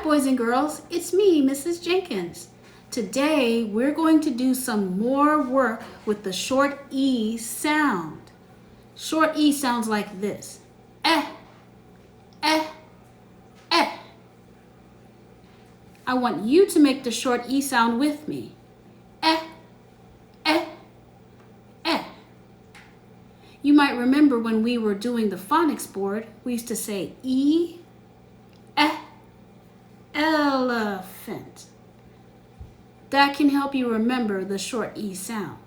boys and girls, it's me, Mrs. Jenkins. Today, we're going to do some more work with the short E sound. Short E sounds like this. Eh, eh, eh. I want you to make the short E sound with me. Eh, eh, eh. You might remember when we were doing the phonics board, we used to say E, eh, elephant. That can help you remember the short E sound.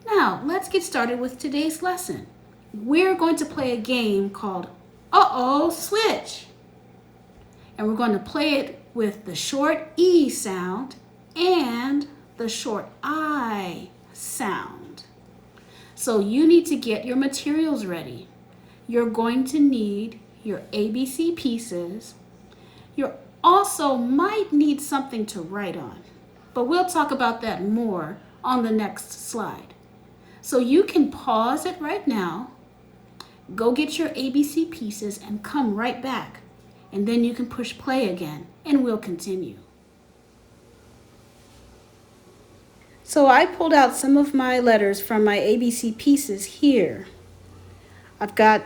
Now, let's get started with today's lesson. We're going to play a game called Uh-Oh, Switch. And we're going to play it with the short E sound and the short I sound. So you need to get your materials ready. You're going to need your ABC pieces. You also might need something to write on, but we'll talk about that more on the next slide. So you can pause it right now, go get your ABC pieces and come right back, and then you can push play again and we'll continue. So I pulled out some of my letters from my ABC pieces here. I've got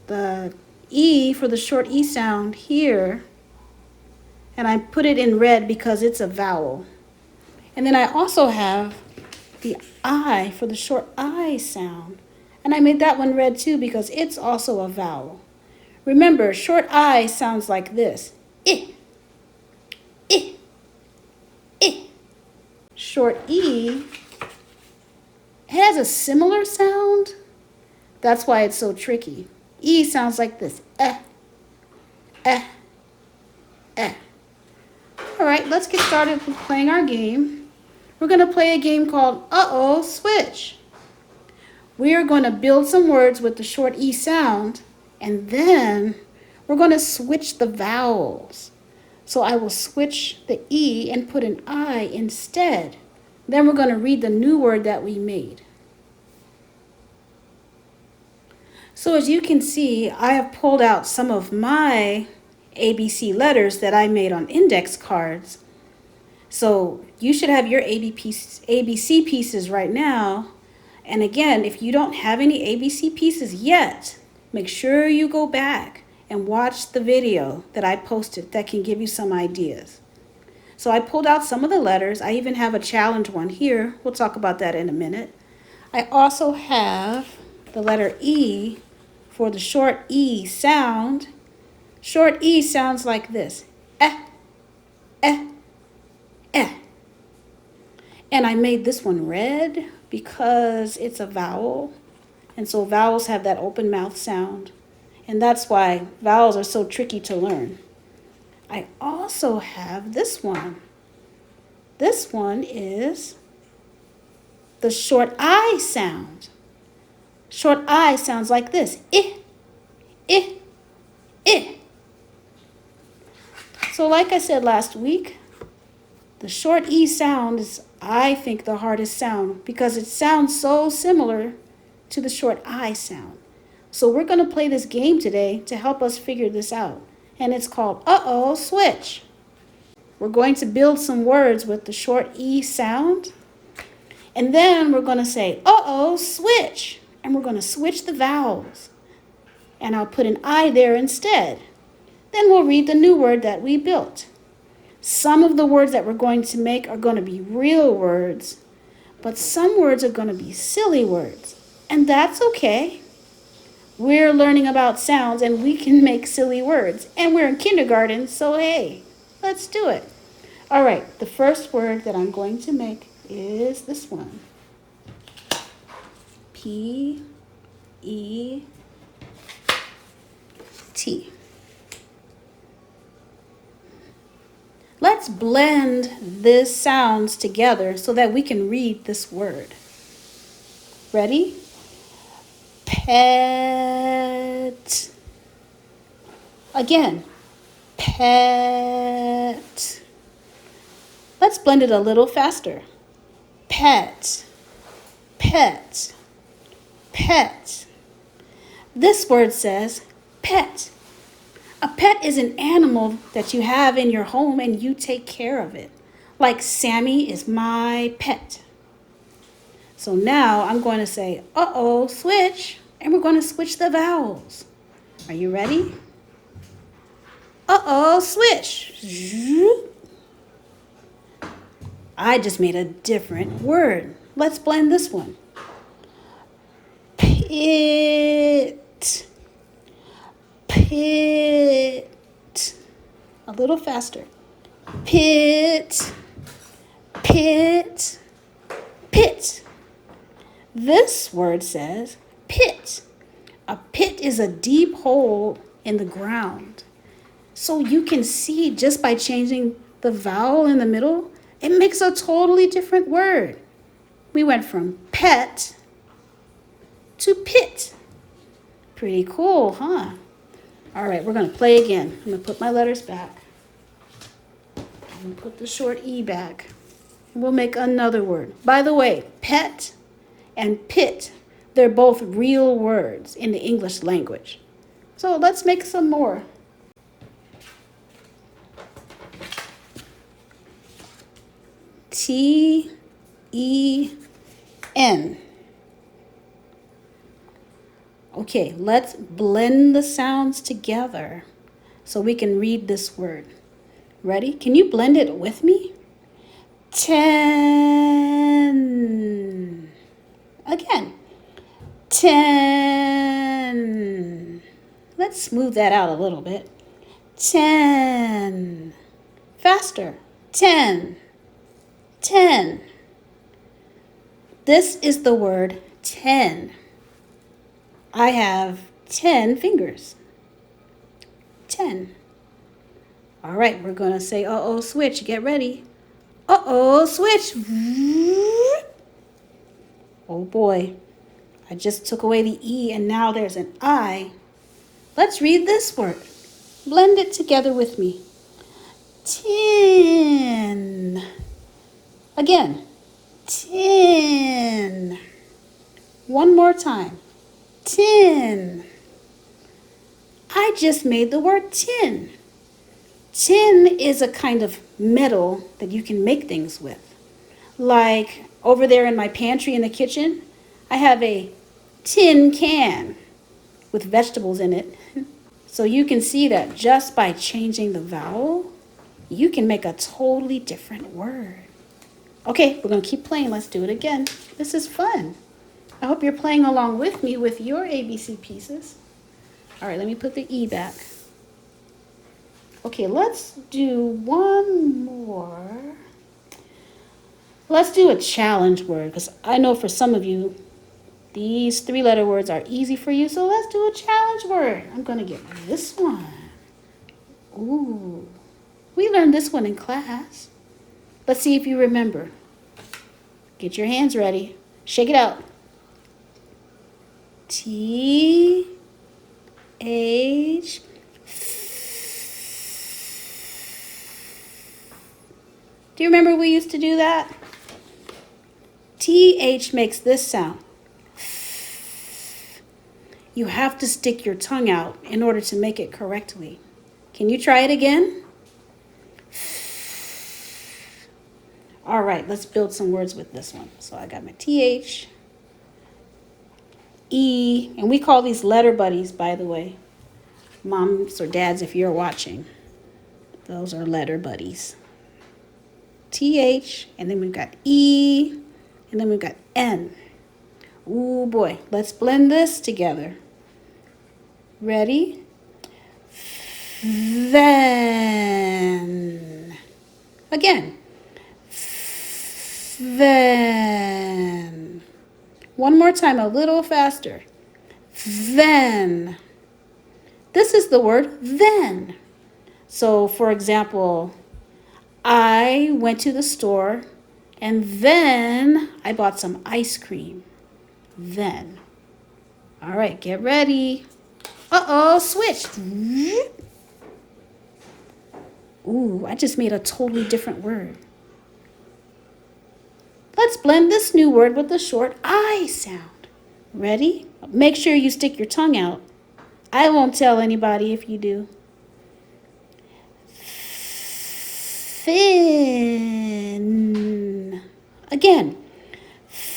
the E for the short E sound here, and I put it in red because it's a vowel. And then I also have the I for the short I sound, and I made that one red too because it's also a vowel. Remember, short I sounds like this. I, I, I. Short E has a similar sound. That's why it's so tricky. E sounds like this. Eh, eh, eh. All right, let's get started with playing our game. We're going to play a game called Uh-Oh, Switch. We are going to build some words with the short E sound, and then we're going to switch the vowels. So I will switch the E and put an I instead. Then we're going to read the new word that we made. So as you can see, I have pulled out some of my ABC letters that I made on index cards. So you should have your ABC pieces right now. And again, if you don't have any ABC pieces yet, make sure you go back and watch the video that I posted that can give you some ideas. So I pulled out some of the letters. I even have a challenge one here. We'll talk about that in a minute. I also have the letter E for the short E sound. Short E sounds like this. Eh, eh, eh. And I made this one red because it's a vowel. And so vowels have that open mouth sound. And that's why vowels are so tricky to learn. I also have this one. This one is the short I sound. Short I sounds like this. I, I, I. So like I said last week, the short E sound is, I think, the hardest sound because it sounds so similar to the short I sound. So we're going to play this game today to help us figure this out. And it's called Uh-Oh, Switch. We're going to build some words with the short E sound. And then we're going to say, uh-oh, switch. And we're going to switch the vowels. And I'll put an I there instead. Then we'll read the new word that we built. Some of the words that we're going to make are going to be real words, but some words are going to be silly words. And that's okay. We're learning about sounds and we can make silly words. And we're in kindergarten, so hey, let's do it. All right, the first word that I'm going to make is this one. P-E-T. Let's blend these sounds together so that we can read this word. Ready? Pet. Again, pet. Let's blend it a little faster. Pet, pet, pet. This word says pet. A pet is an animal that you have in your home and you take care of it. Like Sammy is my pet. So now I'm going to say, uh-oh, switch. And we're going to switch the vowels. Are you ready? Uh-oh, switch. I just made a different word. Let's blend this one. Pit. Pit. A little faster. Pit. Pit. Pit. This word says pit. A pit is a deep hole in the ground. So you can see just by changing the vowel in the middle, it makes a totally different word. We went from pet to pit. Pretty cool, huh? All right, we're going to play again. I'm going to put my letters back. I'm going to put the short E back. We'll make another word. By the way, pet and pit, they're both real words in the English language. So let's make some more. T-E-N. Okay, let's blend the sounds together so we can read this word. Ready? Can you blend it with me? 10. Again. 10. Let's smooth that out a little bit. 10. Faster. 10. 10. This is the word 10. I have 10 fingers. 10. All right, we're going to say, uh-oh, switch. Get ready. Uh-oh, switch. Oh, boy. I just took away the E, and now there's an I. Let's read this word. Blend it together with me. Tin. Again. Tin. One more time. Tin. I just made the word tin. Tin is a kind of metal that you can make things with. Like over there in my pantry in the kitchen, I have a tin can with vegetables in it. So you can see that just by changing the vowel, you can make a totally different word. Okay, we're going to keep playing. Let's do it again. This is fun. I hope you're playing along with me with your ABC pieces. All right, let me put the E back. Okay, let's do one more. Let's do a challenge word, because I know for some of you, these 3-letter words are easy for you, so let's do a challenge word. I'm going to get this one. Ooh, we learned this one in class. Let's see if you remember. Get your hands ready. Shake it out. T-H. Do you remember we used to do that? TH makes this sound. You have to stick your tongue out in order to make it correctly. Can you try it again? All right, let's build some words with this one. So I got my TH, E, and we call these letter buddies, by the way. Moms or dads, if you're watching, those are letter buddies. TH, and then we've got E, and then we've got N. Ooh boy, let's blend this together. Ready? Then. Again. Then. One more time, a little faster. Then. This is the word then. So, for example, I went to the store and then I bought some ice cream. Then. All right, get ready. Uh-oh, switched. Ooh, I just made a totally different word. Let's blend this new word with the short I sound. Ready? Make sure you stick your tongue out. I won't tell anybody if you do. fin. Again, fin.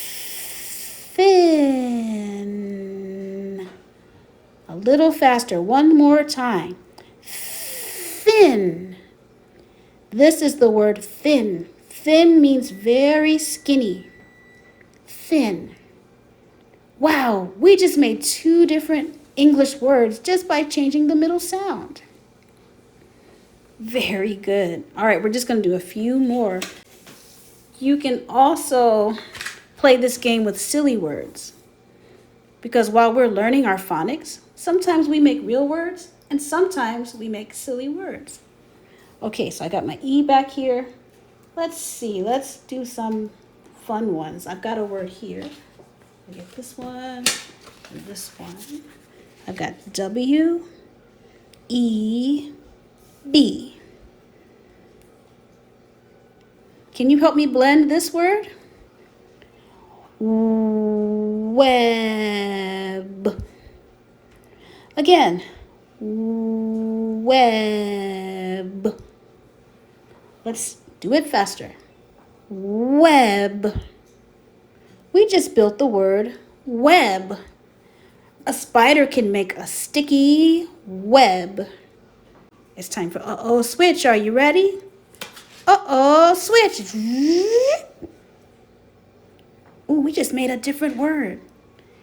A little faster, one more time. Fin. This is the word thin. Thin means very skinny. Thin. Wow, we just made 2 different English words just by changing the middle sound. Very good. All right, we're just going to do a few more. You can also play this game with silly words. Because while we're learning our phonics, sometimes we make real words and sometimes we make silly words. Okay, so I got my E back here. Let's see, let's do some fun ones. I've got a word here. I'll get this one and this one. I've got W, E, B. Can you help me blend this word? Web. Again, web. Let's do it faster. Web. We just built the word web. A spider can make a sticky web. It's time for uh-oh switch. Are you ready? Uh-oh switch. Ooh, we just made a different word.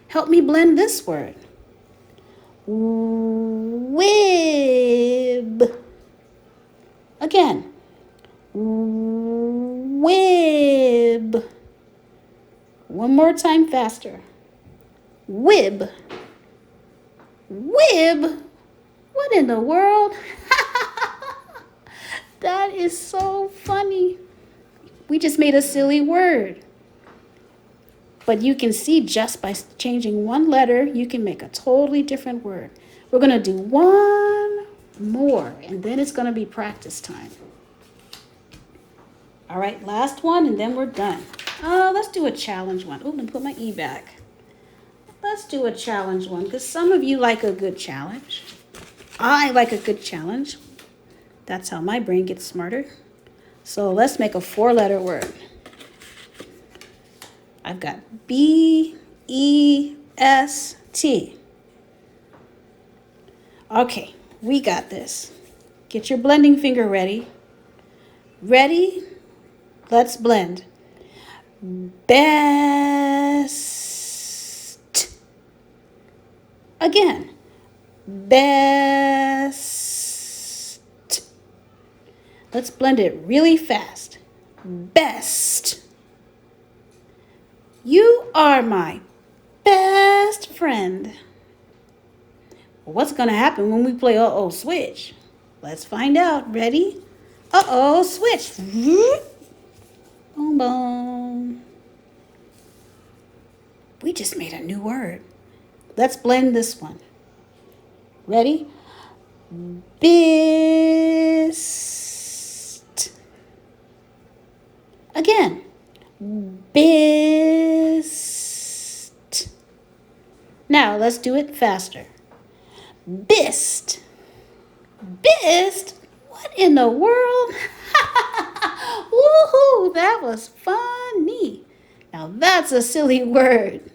Help me blend this word. Wib. Again. Wib. One more time faster. Wib. Wib? What in the world? That is so funny. We just made a silly word. But you can see just by changing one letter, you can make a totally different word. We're going to do one more, and then it's going to be practice time. All right, last one, and then we're done. Let's do a challenge one. Oh, let me put my E back. Let's do a challenge one, because some of you like a good challenge. I like a good challenge. That's how my brain gets smarter. So let's make a 4-letter word. I've got B-E-S-T. Okay, we got this. Get your blending finger ready. Ready? Let's blend. Best. Again. Best. Let's blend it really fast. Best. You are my best friend. What's going to happen when we play uh-oh switch? Let's find out. Ready? Uh-oh switch. Boom, boom. We just made a new word. Let's blend this one. Ready? Bist. Again. Bist. Now let's do it faster. Bist. Bist? What in the world? Woohoo! That was funny. Now that's a silly word.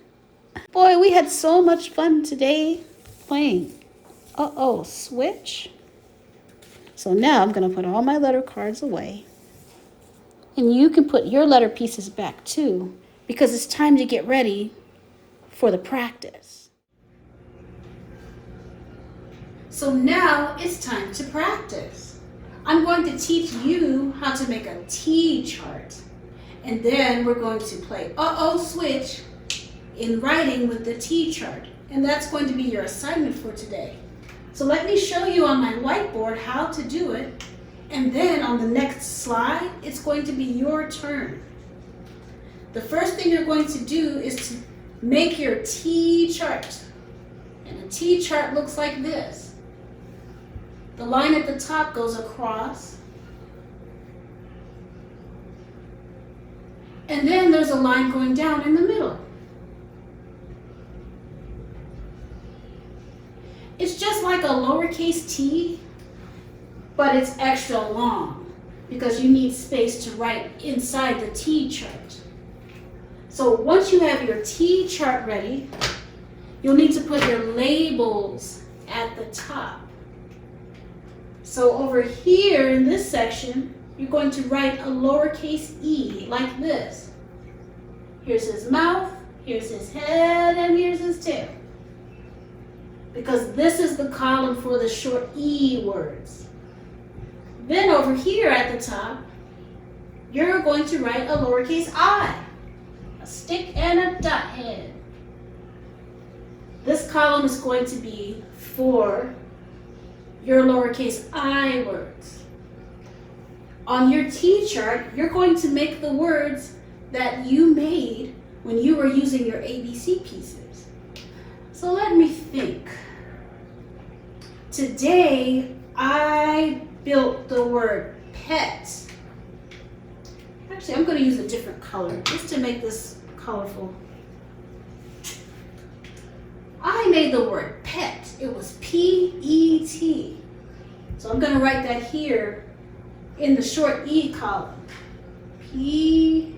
Boy, we had so much fun today playing uh-oh switch. So now I'm going to put all my letter cards away. And you can put your letter pieces back too, because it's time to get ready for the practice. So now it's time to practice. I'm going to teach you how to make a T chart. And then we're going to play uh-oh switch in writing with the T chart. And that's going to be your assignment for today. So let me show you on my whiteboard how to do it. And then on the next slide, it's going to be your turn. The first thing you're going to do is to make your T chart. And a T chart looks like this. The line at the top goes across. And then there's a line going down in the middle. It's just like a lowercase t, but it's extra long. because you need space to write inside the T chart. So once you have your T chart ready, you'll need to put your labels at the top. So over here in this section, you're going to write a lowercase e like this. Here's his mouth, here's his head, and here's his tail. Because this is the column for the short E words. Then over here at the top, you're going to write a lowercase I, a stick and a dot head. This column is going to be for your lowercase I words. On your T chart, you're going to make the words that you made when you were using your ABC pieces. So let me think. Today, I built the word pet. Actually, I'm going to use a different color just to make this colorful. I made the word pet. It was P-E-T. So I'm going to write that here in the short E column. P-E-T.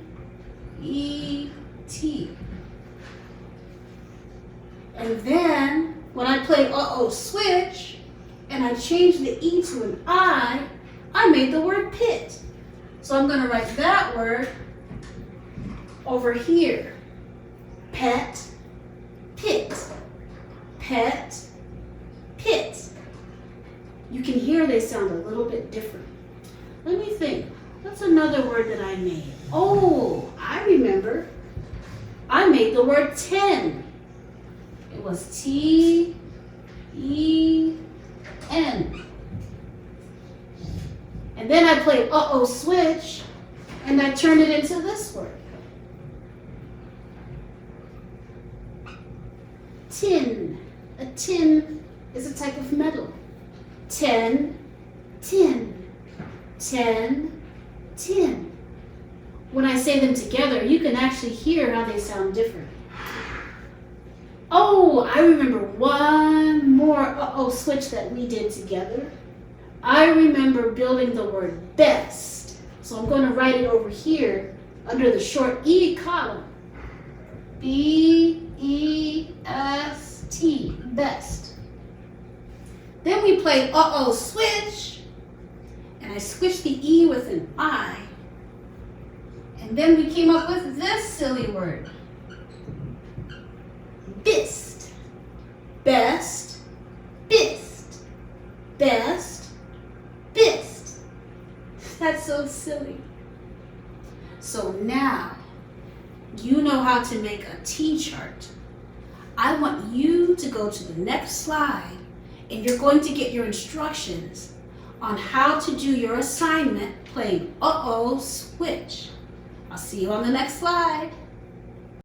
And then when I played uh-oh switch and I changed the E to an I made the word pit. So I'm going to write that word over here. Pet, pit. Pet, pit. You can hear they sound a little bit different. Let me think. What's another word that I made? Oh, I remember. I made the word 10. It was T-E-N. And then I played uh-oh switch, and I turned it into this word. Tin. A tin is a type of metal. 10, tin. 10, tin. When I say them together, you can actually hear how they sound different. Oh, I remember one more uh-oh switch that we did together. I remember building the word best. So I'm going to write it over here under the short E column. B-E-S-T, best. Then we played uh-oh switch, and I switched the E with an I. And then we came up with this silly word. Bist. Best, bist. Best, bist. That's so silly. So now, you know how to make a T chart. I want you to go to the next slide, and you're going to get your instructions on how to do your assignment playing uh-oh switch. I'll see you on the next slide.